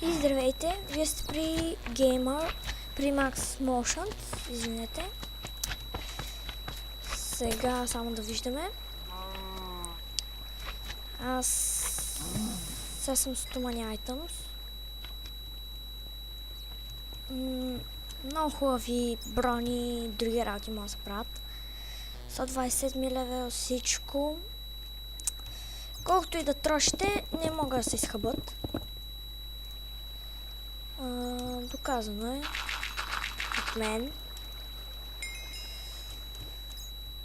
И здравейте, вие сте при Gamer, при Max Motion, извинете. Сега само да виждаме. Аз сега съм с Too Many Items. Много хубави брони и други работи могат да се правят. 127 левел всичко. Колкото и да трошите, не могат да се изхъбат. Доказано е от мен.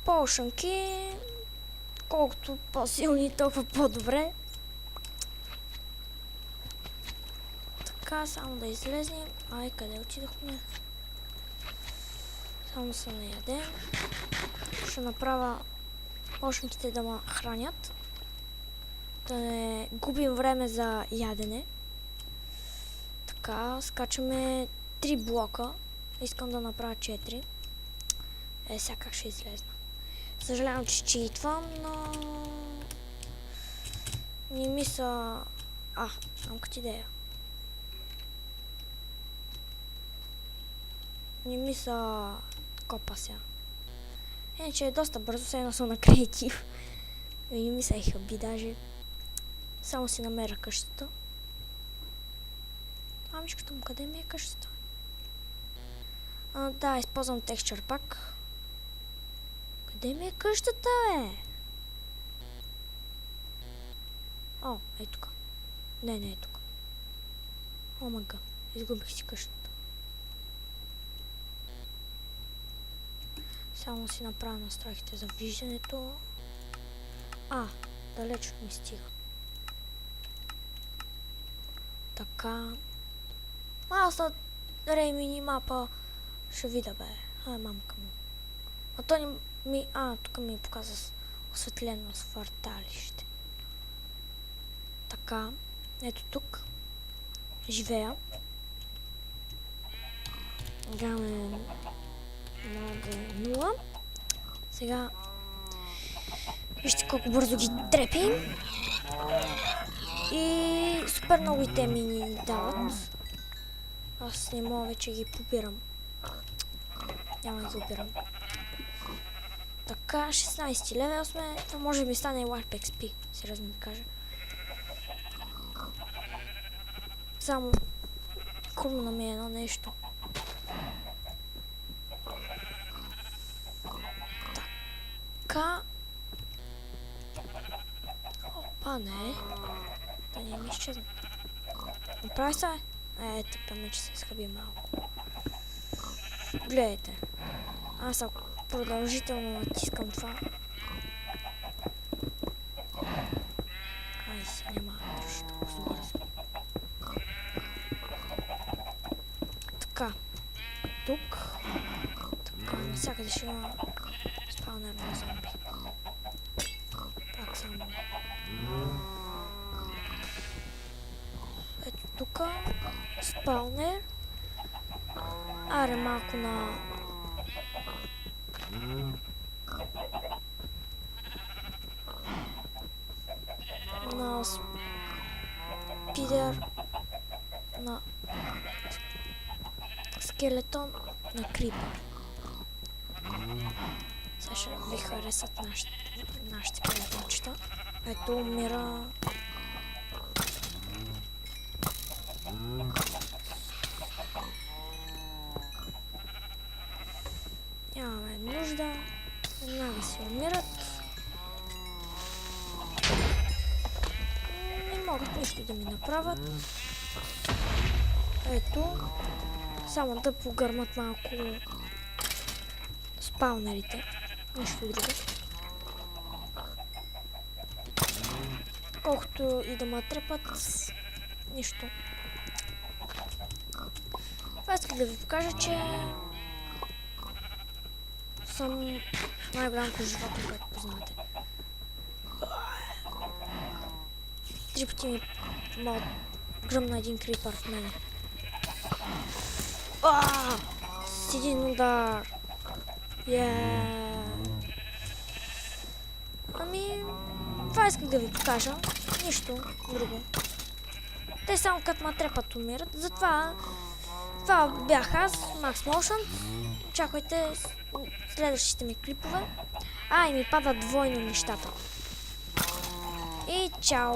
Полшанки, колкото по-силни, толкова по-добре. Така, само да излезнем. Ай, къде отидохме? Само се наядем. Ще направя полшанките да ме хранят. Да не губим време за ядене. Така, скачаме 3 блока. Искам да направя 4. Сега как ще излезна. Съжалявам, че читвам, но... не ми са... имам като идея. Не ми са... копа сега. Иначе е доста бързо, все едно съм на креатив. И не ми са и хъби даже. Само си намеря къщата. Мамичката му, къде ми е къщата? Да, използвам Texture Pack. Къде ми е къщата, бе? Е тук. Не е тук. О, мага. Изгубих си къщата. Само си направя настройките за виждането. Далеч ми стига. Така. Аз Реймини мапа ще видя, бе. Мамка му. Тук ми показва осветлено свърталище. Така. Ето тук. Живея. Гледаме 0. Сега вижте колко бързо ги трепим. И супер много итеми ни дават. Аз не мога вече ги побирам. Няма да ги побирам. Така, 16 левел сме. Това може да ми стане Warp XP, сериозно да кажа. Само хрумна ми едно нещо. Така. Не. Да не ми изчезна. Направи се, ето, паме, че се изхъби малко. Гледайте. Аз ако продължително натискам това... си няма да толкова бързо. Така. Тук. Така, навсякъде ще има спаунер на зомби. Пак само. Ето тук. Спаунер. Аре малко на... на спидер, на скелетон, на крипър. Сега ще ви харесат нашите крипърчета. Ето умира. Нямаме нужда. Веднага си умират. Не могат нищо да ми направят. Ето. Само да погърмат малко спаунерите. Нищо друго. Колкото и да ме трепат, нищо. Това исках да ви покажа, че съм най-голямото животно, което познавате. 3 пъти ми мога гръмна един крипър в мене. С един удар. Това исках да ви покажа. Нищо друго. Те само като ма трепат умират. Затова това бях аз, Max Motion. Очаквайте следващите ми клипове. И ми падат двойно нещата. И чао!